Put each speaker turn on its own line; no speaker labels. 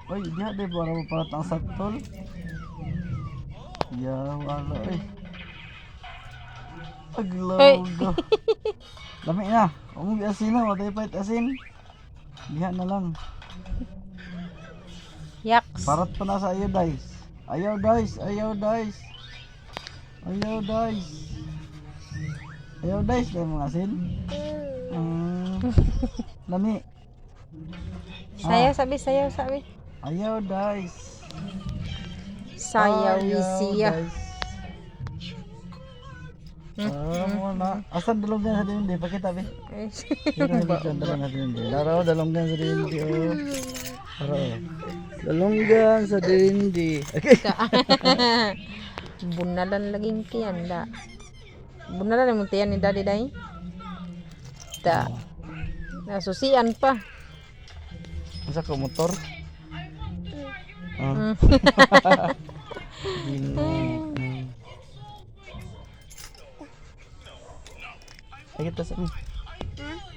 Oy, diha de para mapalatang satol. Ya, wala eh.
Hey.
Aglogo. Lami na. Kung may asin na, matay pa asin. Diha na lang.
Yaks.
Parat pa na sa ayaw, guys. Ayaw, guys. Ayaw, guys. Ayaw, guys. Ayaw, guys. Dahil mga asin. Lami.
Sayaw sabi, sayaw sabi.
Ayaw, guys.
Sayaw siya.
guys. Wala. Asan dalonggan sa dindi? Pakita, be. Kita dito ang dalonggan sa dindi. Laraw, dalonggan sa dindi. Oh. Laraw. Dalonggan sa dindi. Okay.
Bunalan laging kiyan da. Bunalan mo tiyan ni daddy day. Da. Nasusian pa.
Masa ko motor? Ay, kita sa